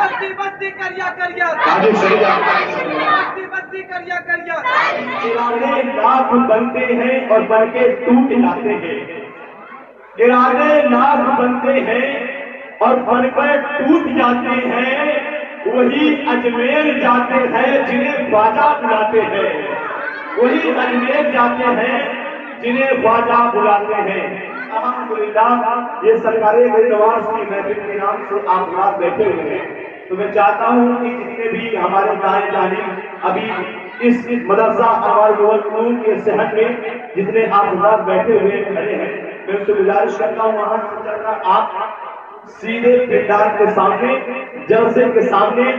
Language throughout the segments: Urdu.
بستی بستی کریا کریا بستی بستی کریا کریا ارادے لاکھ بنتے ہیں اور بن کے ٹوٹ جاتے ہیں، ارادے لاکھ بنتے ہیں اور بن کر ٹوٹ جاتے ہیں، وہی اجمیر جاتے ہیں جنہیں خواجہ بلاتے ہیں، وہی اجمیر جاتے ہیں جنہیں خواجہ بلاتے ہیں۔ الحمدللہ یہ سرکار غریب نواز کی محفل کے نام سے آپ لوگ بیٹھے ہوئے ہیں، تو میں چاہتا ہوں کہ جتنے بھی ہمارے دائیں جانب ابھی اس مدرسہ انوار العلوم کے صحن میں جتنے آپ لوگ بیٹھے ہوئے کھڑے ہیں، میں اس سے گزارش کرتا ہوں وہاں سے چل کر آپ سیدھے پیٹار کے سامنے، جلسے کے سامنے،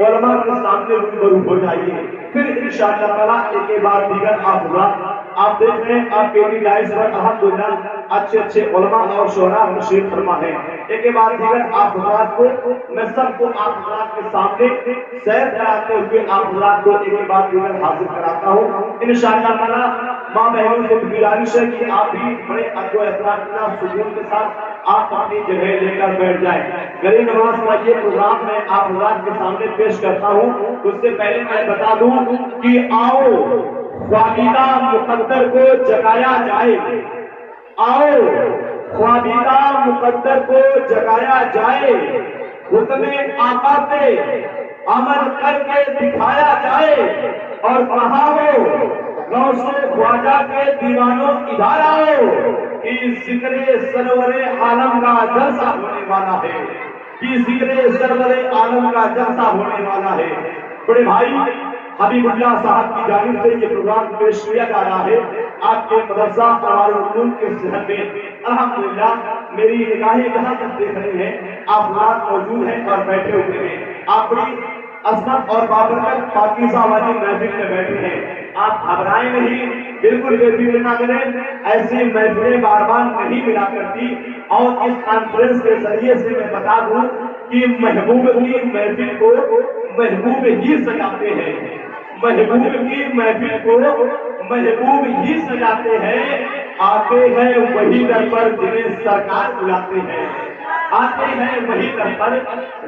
علماء کے سامنے روبرو ہو جائیے، پھر انشاءاللہ تعالیٰ ایک کے بعد دیگر آپ دیکھ رہے ہیں آپ کے بھی لائز پر الحمدللہ اچھے اچھے علماء اور شہراء تشریف فرما ہے، ایک کے بعد دیگر آپ حضرات کو میں سب کو آپ حضرات کے سامنے سیر کراتے ہوئے آپ حضرات کو ایک کے بعد دیگر حاضر کراتا ہوں انشاءاللہ تعالیٰ۔ ماں بہنوں سے گزارش ہے کہ آپ بھی بڑے ادب و احترام کے ساتھ سکون کے ساتھ آپ اپنی جگہ لے کر بیٹھ جائیں۔ غریب نواز کا یہ پروگرام میں آپ حضرات کے سامنے پیش کرتا ہوں، اس سے پہلے میں بتا دوں کہ آؤ خوابیدہ مقدر کو جگایا جائے، آؤ خوابیدہ مقدر کو جگایا جائے، حکم آقا پہ عمل کر کے دکھایا جائے، اور کہا ہو غوث خواجہ کے دیوانوں ادھر آؤ کہ ذکر سرور عالم کا جلسہ ہونے والا ہے، کہ ذکر سرور عالم کا جلسہ ہونے والا ہے۔ بڑے بھائی حبیب اللہ صاحب کی جانب سے یہ پروگرام پیش کیا جا رہا ہے آپ کے مدرسہ انوار العلوم کے صحن میں۔ الحمدللہ میری نگاہیں جہاں تک دیکھ رہی ہیں آپ لوگ موجود ہیں اور بیٹھے ہوئے ہیں، آپ بڑی عظمت اور بابرکت پاکیزہ والی محفل میں بیٹھے ہیں، آپ گھبرائیں نہیں، بالکل بے فکر نہ کریں، ایسی محفلیں بار بار نہیں ملا کرتی، اور اس کانفرنس کے ذریعے سے میں بتا دوں کہ محبوب کی محفل کو محبوب ہی سجاتے ہیں، محبوب کی محفل کو محبوب ہی سجاتے ہیں، آتے ہیں وہی در پر جنہیں سرکار بلاتے ہیں، آتے ہیں وہی در پر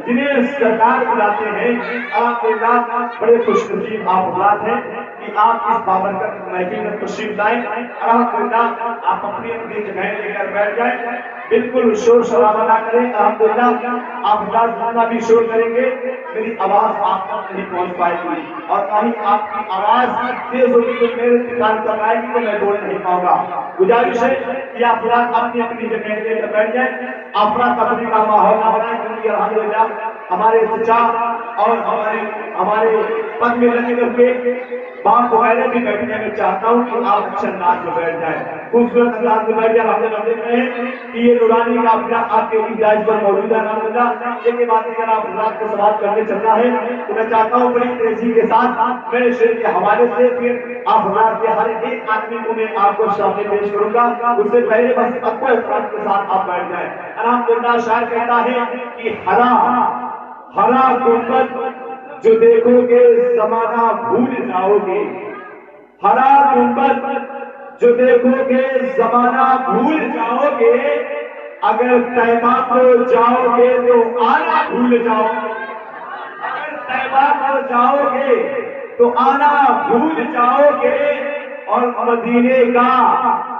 جنہیں سرکار بلاتے ہیں۔ الحمدللہ بڑے خوش نصیب آپ حضرات ہیں کہ آپ اس بابرکت محفل میں تشریف لائیں۔ الحمدللہ آپ اپنی اپنی جگہ لے کر بیٹھ جائیں، بالکل شور شرابہ نہ کریں۔ الحمدللہ آپ حضرات جتنا بھی شور کریں گے میری آواز آپ تک نہیں پہنچ پائے گی، اور کہیں آپ کی آواز تیز ہوگی تو میرے کان تک آئے گی تو میں بول نہیں پاؤں گا۔ گزارش ہے کہ آپ حضرات اپنی اپنی جگہ لے کر بیٹھ جائیں، افراتفری کا ماحول نہ بنائیں، کیونکہ الحمدللہ ہمارے چچا اور ہمارے پد میں لگے ہوئے باپ وغیرہ بھی بیٹھنے میں چاہتا ہوں کہ آپ اچھے انداز میں بیٹھ جائیں، خوبصورت انداز میں بیٹھ جائیں۔ ہم لوگ دیکھ رہے ہیں کہ یہ نورانی قافلہ آپ کے جائز پر موجود ہے۔ الحمدللہ یہ کہ بات اگر آپ حضرات کو سوال کرنے چلنا ہے تو میں چاہتا ہوں بڑی تیزی کے ساتھ میرے شعر کے حوالے سے پھر آپ حضرات کے ہر ایک آدمی کو میں آپ کو سامنے پیش کروں گا، اس سے پہلے بس ادب و احترام کے ساتھ آپ بیٹھ جائیں۔ الحمدللہ شاعر کہتا ہے کہ ہرا گنبد جو دیکھو گے زمانہ بھول جاؤ گے، ہرا گنبد جو دیکھو گے زمانہ بھول جاؤ گے، اگر طیبہ کو جاؤ گے تو آنا بھول جاؤ گے، اگر طیبہ کو جاؤ گے تو آنا بھول جاؤ گے، اور مدینے کا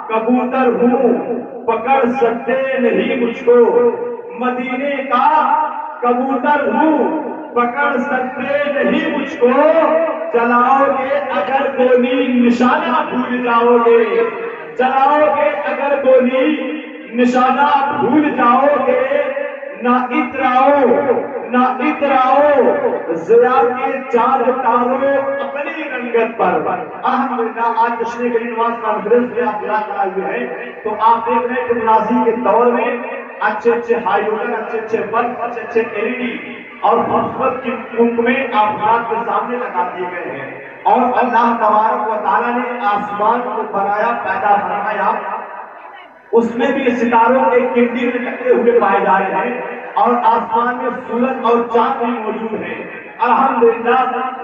کبوتر ہوں پکڑ سکتے نہیں مجھ کو، مدینے کا کبوتر ہوں پکڑ سکتے نہیں مجھ کو، چلاؤ گے اگر گولی نشانہ بھول جاؤ گے، چلاؤ گے اگر گولی نشانہ بھول جاؤ گے، نہ اتراؤ نہ اتراؤ ضیا کے چاند تاروں اپنی رنگت پر۔ الحمدللہ آج جشن غریب نواز کانفرنس میں آپ یاد آئے ہوئے ہیں تو آپ دیکھ رہے ہیں کہ ٹیکنالوجی کے دور میں اچھے اچھے ہائیڈروجن، اچھے اچھے بلب، اچھے اچھے LED اور خوبصورت میں آپ حضرات کے سامنے لگا دیے گئے ہیں، اور اللہ تبارک و تعالیٰ نے آسمان کو بنایا، پیدا فرمایا، اس میں بھی ستاروں کے گنتی میں لگتے ہوئے پائے جا رہے ہیں، اور آسمان میں سورج اور چاند بھی موجود ہیں۔ الحمدللہ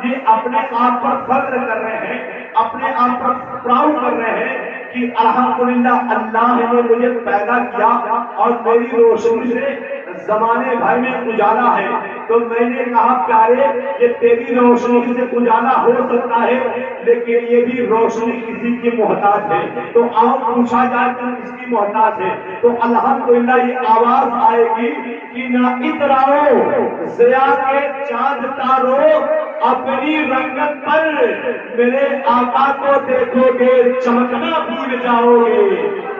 یہ اپنے آپ پر فخر کر رہے ہیں، اپنے آپ پر پراؤڈ کر رہے ہیں کہ الحمدللہ اللہ نے مجھے پیدا کیا اور میری روشنی سے زمانے بھر میں اجالا ہے، تو میں نے کہا پیارے یہ تیری روشنی سے اجالا ہو سکتا ہے لیکن یہ بھی روشنی کسی کی محتاج ہے، تو آپ پوچھا جائے تو کس کی محتاج ہے؟ تو الحمدللہ یہ آواز آئے گی کہ نہ اتراؤ ضیا کے چاند تارو، اپنی رنگت پر میرے آقا کو دیکھو گے چمکنا بھول جاؤ گے،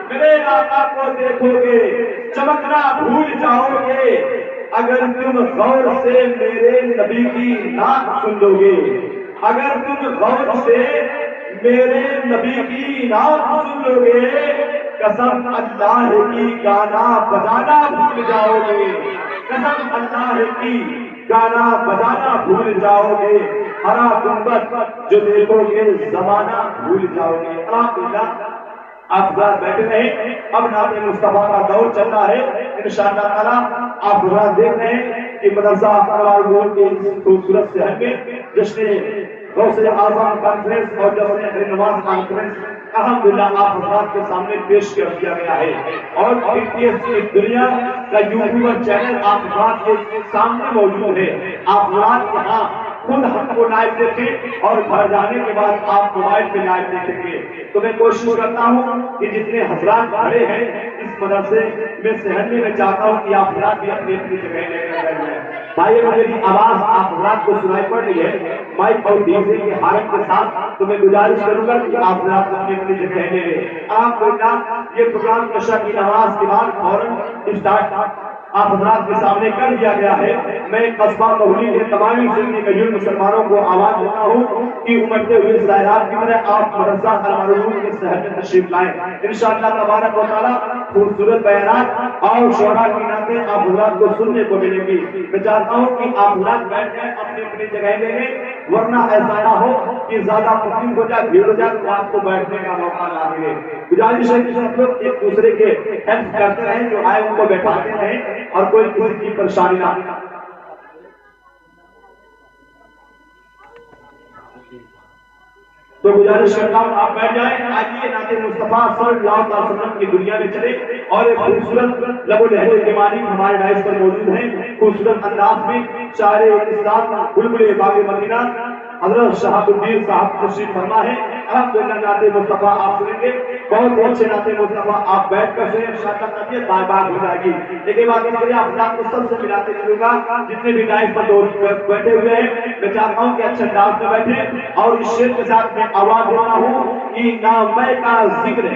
میرے آقا کو دیکھو گے چمکنا بھول جاؤ گے، اگر تم غور سے میرے نبی کی نعت سن لو گے، اگر تم غور سے میرے نبی کی نعت سن لو گے، قسم اللہ کی گانا بجانا بھول جاؤ گے، قسم اللہ کی گانا بجانا بھول جاؤ گے، ہرا گنبد جو دیکھو گے زمانہ بھول جاؤ گے۔ الحمدللہ آپ حضرات بیٹھے رہے، اب نعت مصطفیٰ کا دور چل رہا ہے انشاءاللہ تعالیٰ۔ آپ حضرات دیکھ رہے ہیں کہ مدرسہ انوار گول کے اس خوبصورت شہر میں جشن غوث اعظم کانفرنس اور جشن ہری نواز کانفرنس الحمدللہ آپ حضرات کے سامنے پیش کیا گیا ہے، اور دنیا کا یوٹیوبر چینل آپ حضرات کے سامنے موجود ہے۔ آپ حضرات یہاں خود ہم کو لائیو دیکھیں اور گھر جانے کے بعد آپ موبائل پہ لائیو دیکھیں گے، تو میں کوشش کرتا ہوں کہ جتنے حضرات کھڑے ہیں اس مدرسے میں سہرنے میں چاہتا ہوں کہ آپ حضرات بھی اپنی اپنی جگہ لے کر بیٹھ جائیں۔ بھائی میری آواز آپ حضرات کو سنائی پڑ رہی ہے مائک اور ڈی جے کے حالت کے ساتھ، تو میں گزارش کروں گا کہ آپ حضرات اپنی اپنی جگہ لے لیں۔ آپ کو یہ پروگرام عشاء کی نماز کے بعد فوراً اسٹارٹ آپ حضرات کے سامنے کر دیا گیا ہے۔ میں قصبہ مہولی کے تمام سنی قبیل مسلمانوں کو آواز دیتا ہوں کہ امڑتے ہوئے سیلاب کی طرح آپ مدرسہ انوار العلوم کے شہر میں تشریف لائیں۔ انشاءاللہ تبارک و تعالیٰ خوبصورت بیانات اور شعراء کی نعتیں آپ حضرات کو سننے کو ملیں گی۔ میں چاہتا ہوں کہ آپ حضرات بیٹھ جائیں، اپنی اپنی جگہ لے لیں، ورنہ ایسا نہ ہو کہ زیادہ تکلیف ہو جائے، بھیڑ ہو جائے تو آپ کو بیٹھنے کا موقع نہ ملے۔ گزارش ہے کہ سب لوگ ایک دوسرے کے ہیلپ کرتے رہیں، جو آئے ان کو بیٹھاتے رہیں اور کوئی کسی کی پریشانی نہ۔ تو گزارش کرتا ہوں آپ بیٹھ جائیں، آئیے نعت مصطفیٰ صلی اللہ علیہ وسلم کی دنیا میں چلے، اور ایک خوبصورت لب و لہجے کے مالک ہمارے ڈائس پر موجود ہیں، خوبصورت انداز میں شاعر اسلام بلبل باغ مدینہ حضرت شہاب الدین صاحب تشریف فرما ہے۔ الحمدللہ نعت مصطفیٰ آپ سنیں گے، بہت ہی اچھے نعت مصطفیٰ آپ بیٹھ کر سنیں، انشاءاللہ طبیعت بار بار ہو جائے گی۔ لیکن بات یہ آپ حضرات کو سب سے ملاتے چلوں گا، جتنے بھی ڈائس پر بیٹھے ہوئے ہیں میں چاہتا ہوں کہ اچھے انداز میں بیٹھیں، اور اس شعر کے ساتھ میں آواز دیتا ہوں کہ نہ میں کا ذکر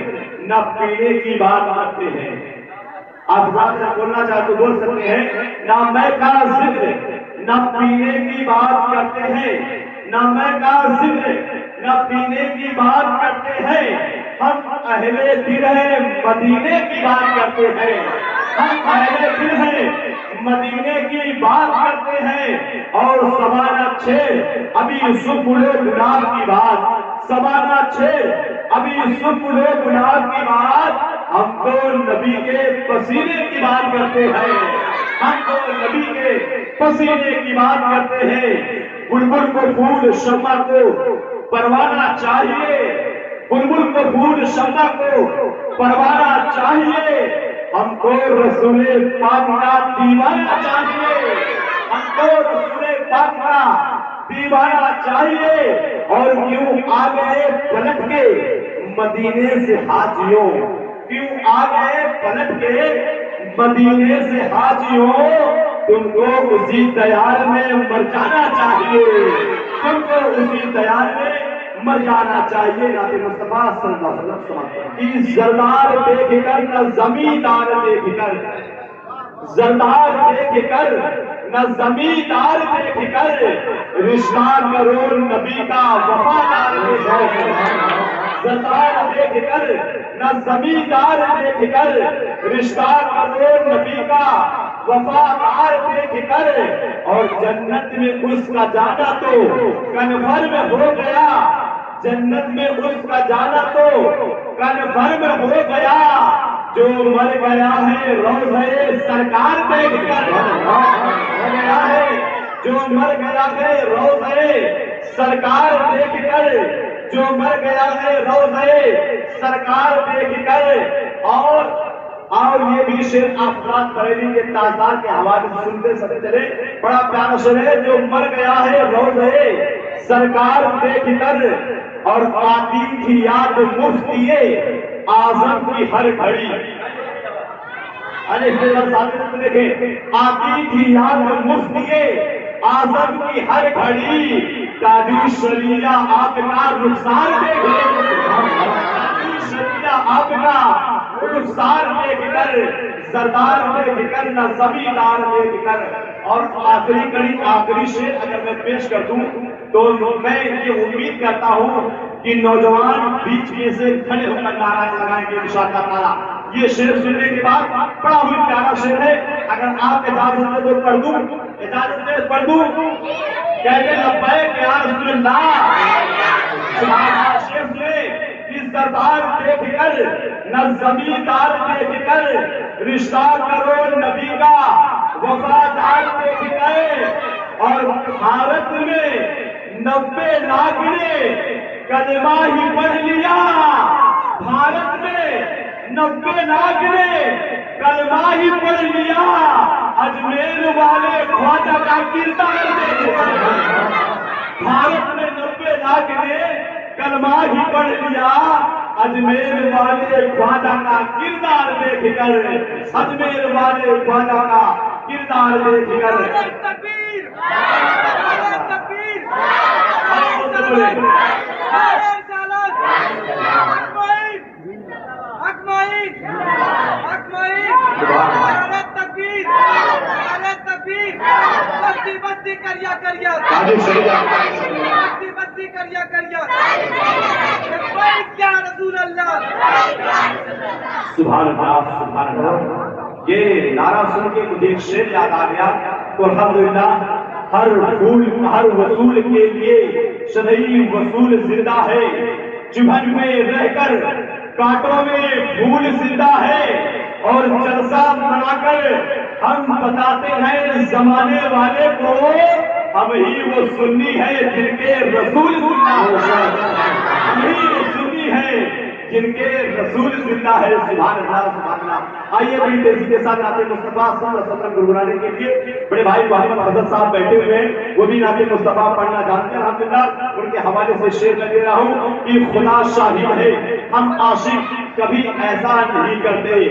نہ پینے کی بات کرتے ہیں۔ آپ حضرات سے بولنا چاہتے تو بول سکتے ہیں، نہ میں کا ذکر نہ پینے کی بات کرتے ہیں، نہ میں کا ذکر نہ پینے کی بات کرتے ہیں، ہم اہل دل ہیں مدینے کی بات کرتے ہیں، ہم اہل دل ہیں مدینے کی بات کرتے ہیں، اور سوانہ 6 ابھی سکولے گلاب کی بات، سوانہ 6 ابھی سکولے گلاب کی بات، ہم تو نبی کے پسینے کی بات کرتے ہیں، ہم تو نبی کے پسینے کی بات کرتے ہیں۔ بلبل کو پھول شمع کو پروانہ چاہیے، بلبل کو پھول شمع کو پروانہ چاہیے، ہم کو رسول پاک کا دیوانہ چاہیے، ہم کو رسول پاک کا دیوانہ چاہیے، اور کیوں آ گئے پلٹ کے مدینے سے حاجیوں، کیوں آ گئے پلٹ کے مدینے سے حاجیوں، تم کو اسی دیار میں مر جانا چاہیے، تم کو اسی دیار میں مر جانا چاہیے۔ نعت مصطفیٰ صلی اللہ علیہ وسلم کی زردار دیکھ کر نہ زمیندار دیکھ کر، زردار دیکھ کر نہ زمیندار دیکھ کر، رشتہ کرو نبی کا وفادار دیکھ کر، زردار دیکھ کر نہ زمیندار دیکھ کر، رشتہ کرو نبی کا وفادار دیکھ کر، اور جنت میں اس کا جانا تو کنفرم ہو گیا، جنت میں اس کا جانا تو کنفرم ہو گیا، جو مر گیا ہے روضہ سرکار دیکھ کر، مر گیا ہے جو مر گیا ہے روضہ سرکار دیکھ کر، جو مر گیا ہے روضہ سرکار دیکھ کر، اور اور یہ بھی شعر آپ رات بریلی کے تاجدار کے حوالے سے سنتے سمے چلے، بڑا پیارا شعر ہے، جو مر گیا ہے روضے سرکار دیکھ کر اور آتی تھی یاد مفتی اعظم کی ہر گھڑی. دیکھیں، آتی تھی یاد مفتی اعظم کی ہر گھڑی، قاضی شریعہ آپ کا رخسار دیکھ قاضی شریعہ آپ کا رخسار دیکھ کر، سردار دیکھ کر، نہ زمیندار دیکھ کر. اور آخری کڑی آخری شعر اگر میں پیش کر دوں تو میں یہ امید کرتا ہوں کہ نوجوان بیچ میں سے کھڑے ہو کر نعرہ لگائیں گے انشاءاللہ تعالی. یہ شعر سننے کے بعد بڑا ہی پیارا شعر ہے، اگر آپ اجازت دیں تو پڑھ دوں. اجازت دیں پڑھ دوں؟ کہتے لبیک یا رسول اللہ. سبحان اللہ. شعر سنے، اس دربار دیکھ کر، نہ زمیندار دیکھ کر، رشتہ کرو نبی کا وفادار دیکھ گئے. اور بھارت میں 90 لاکھ نے کلمہ ہی پڑھ لیا. بھارت میں 90 لاکھ نے کلمہ ہی پڑھ لیا. اجمیر والے خواجہ کا کردار دیکھ گئے. بھارت میں 90 لاکھ نے کلمہ ہی پڑھ لیا. اجمیر والے خواجہ کا کردار دیکھ کر، اجمیر والے خواجہ کا کردار دیکھ کر. تکبیر! تکبیر! بستی کریا کریا بستی کریا کریا یا رسول اللہ. سبحان اللہ سبحان اللہ. یہ نعرہ سن کے مجھے ایک شعر یاد آ گیا تو الحمدللہ ہر پھول ہر وصول کے لیے شرعی وصول زندہ ہے. چبھن میں رہ کر کانٹوں میں پھول زندہ ہے. اور جلسہ بنا کر ہم بتاتے ہیں زمانے والے کو، ہم ہی وہ سنی ہے جن کے رسول زندہ ہے. ہم ہی وہ سنی ہے جن کے رسول زندہ ہے. سبحان اللہ سبحان اللہ. آئیے بڑی تیزی کے ساتھ نعت مصطفیٰ صلی اللہ علیہ وسلم گنگنانے کے لیے بڑے بھائی محمد حضرت صاحب بیٹھے ہوئے ہیں، وہ بھی نعت مصطفیٰ پڑھنا جانتے ہیں. الحمدللہ ان کے حوالے سے شعر میں دے رہا ہوں کہ خدا شاہد ہے ہم عاشق کبھی ایسا نہیں کرتے.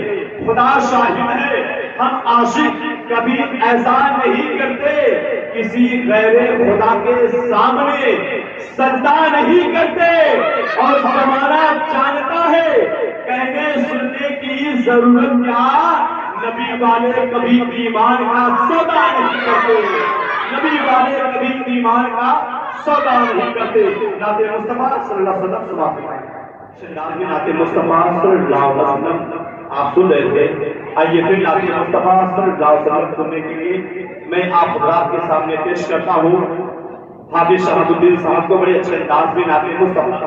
خدا شاہد ہے ہم عاشق کبھی ایسا نہیں کرتے. کسی غیر خدا کے سامنے سجدہ نہیں کرتے. اور زمانہ جانتا ہے کہنے سننے کی ضرورت کیا، نبی والے کبھی ایمان کا سودا نہیں کرتے. نبی والے کبھی ایمان کا سودا نہیں کرتے. نعت مصطفیٰ صلی اللہ علیہ وسلم سبحان اللہ. نعت مصطفیٰ صلی اللہ علیہ وسلم آپ سن رہے تھے. آئیے پھر نعت مصطفیٰ صلی اللہ علیہ وسلم سننے کے لیے میں آپ حضرات کے سامنے پیش کرتا ہوں حافظ شہاب الدین صاحب کو. بڑے اچھے انداز میں نعت مصطفیٰ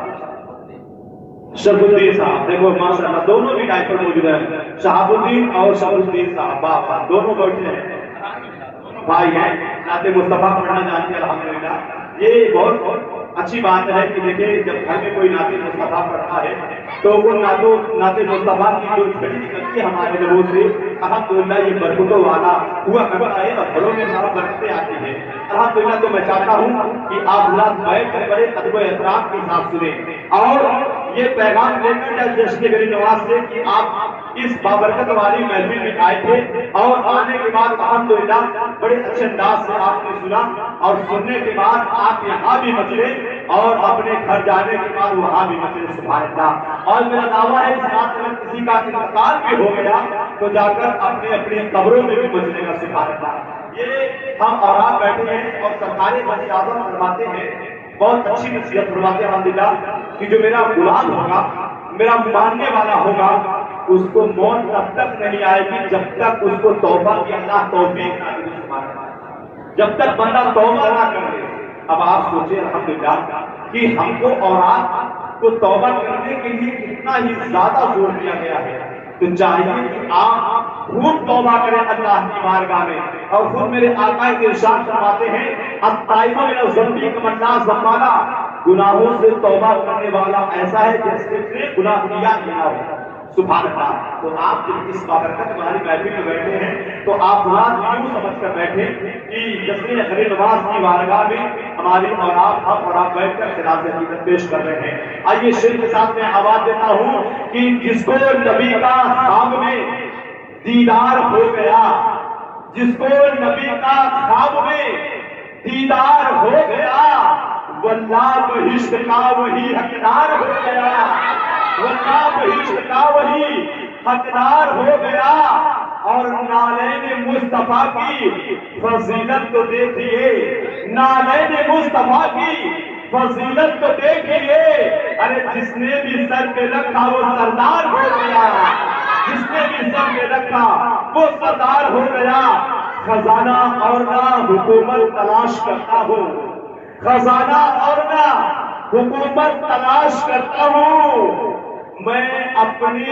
شہاب الدین صاحب، دیکھو ماشاءاللہ دونوں بھی ٹائپ پر موجود ہیں. شہاب الدین اور شہاب الدین صاحب باپا دونوں بیٹھے ہیں، بھائی ہیں، نعت مصطفیٰ پڑھنا جانتے ہیں الحمدللہ. یہ بہت اچھی بات ہے کہ دیکھیں جب گھر میں کوئی نعت مصطفیٰ پڑھتا ہے تو وہ نعت مصطفیٰ کی جو چھڑی نکلتی ہے ہمارے لبوں سے الحمدللہ یہ برکتوں والا ہوا کرتا ہے اور گھروں میں سارا برکتیں آتی ہیں الحمدللہ. تو میں چاہتا ہوں کہ آپ حضرات بیٹھ کر بڑے ادب و احترام کے ساتھ سنیں اور یہ پیغام لے کر جشن غریب نواز سے کہ آپ اس بابرکت والی محفل میں آئے تھے اور آنے کے بعد الحمدللہ بڑے اچھے انداز سے آپ نے سنا اور سننے کے بعد آپ یہاں بھی مچلے اور اپنے گھر جانے کے بعد وہاں بھی مچلے. سبحان اللہ. اور میرا دعویٰ ہے اس بات میں کسی کا انتقال بھی ہو گیا تو جا کر اپنی قبروں میں بھی مچلے گا. سبحان اللہ. یہ ہم اور آپ بیٹھے ہیں اور سرکار وزیر اعظم فرماتے ہیں، بہت اچھی نصیحت فرماتے ہیں الحمدللہ کہ جو میرا غلام ہوگا، میرا ماننے والا ہوگا، اس کو موت تب تک نہیں آئے گی جب تک اس کو توبہ کی اللہ توفیق نہ دے. جب تک بندہ توبہ نہ کرے. اب آپ سوچیں الحمدللہ کہ ہم کو اور آپ کو توبہ کرنے کے لیے کتنا ہی زیادہ زور دیا گیا ہے. تو چاہیے کہ آپ خود توبہ کریں اللہ کی بارگاہ میں. اور خود میرے آقا ارشاد فرماتے ہیں التائب من الذنب کمن لا ذنب له، گناہوں سے توبہ کرنے والا ایسا ہے جیسے اس نے گناہ کیا ہی نہ ہو. سبحان اللہ. تو آپ جب اس بابرکت ہماری محفل میں بیٹھے ہیں تو آپ بات یوں سمجھ کر بیٹھے کہ جشن خیر نواز کی بارگاہ میں ہماری اور آپ بیٹھ کر خلاف عقیدت پیش کر رہے ہیں. آئیے شیر کے ساتھ میں آواز دیتا ہوں کہ جس کو نبی کا خواب میں دیدار ہو گیا، جس کو نبی کا خواب میں دیدار ہو گیا، واللہ بہشت کا وہی حقدار ہو گیا، واللہ بہشت کا وہی حقدار ہو گیا. اور نالین مصطفیٰ کی فضیلت تو دیکھیے، نالین مصطفیٰ کی فضیلت تو دیکھیے. ارے جس نے بھی سر پہ رکھا وہ سردار ہو گیا، جس نے بھی سر پہ رکھا وہ سردار ہو گیا. خزانہ اور نہ حکومت تلاش کرتا ہوں، خزانہ اور نہ حکومت تلاش کرتا ہوں. میں اپنے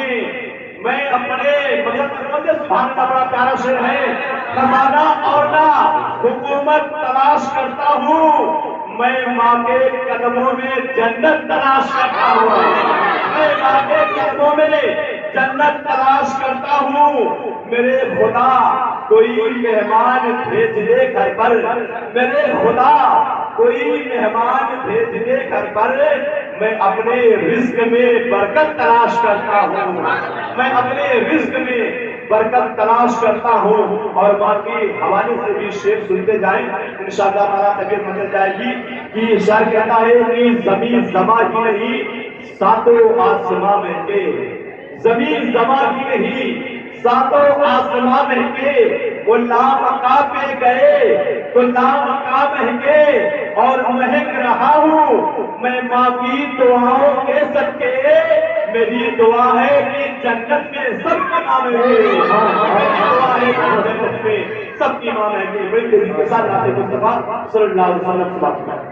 سبحان اللہ بڑا پیارا شعر ہے. خزانہ اور نہ حکومت تلاش کرتا ہوں، میں ماں کے قدموں میں جنت تلاش کرتا ہوں، میں ماں کے قدموں میں جنت تلاش کرتا ہوں. میرے خدا کوئی مہمان بھیج دے گھر پر، میرے خدا کوئی مہمان بھیج دے گھر پر، میں اپنے رزق میں برکت تلاش کرتا ہوں، میں اپنے رزق میں برکت تلاش کرتا ہوں. اور باقی حوالے سے بھی شعر سنتے جائیں انشاءاللہ تعالیٰ طبیعت بدل جائے گی. کہ شعر کہتا ہے کہ زمین زماں کی نہیں ساتوں آسماں مہکے، زمین زماں کی نہیں ساتوں آسماں مہکے. وہ لامکاں پہ گئے تو لامکاں مہکے، اور مہک رہا ہوں میں ماں کی دعاؤں کے صدقے. میری دعا ہے کہ جنت میں سب کی ماں مہکے، میری دعا ہے کہ جنت میں سب کی ماں مہکے. بڑی تیزی کے ساتھ نعت مصطفیٰ صلی اللہ علیہ وسلم سے بات کریں.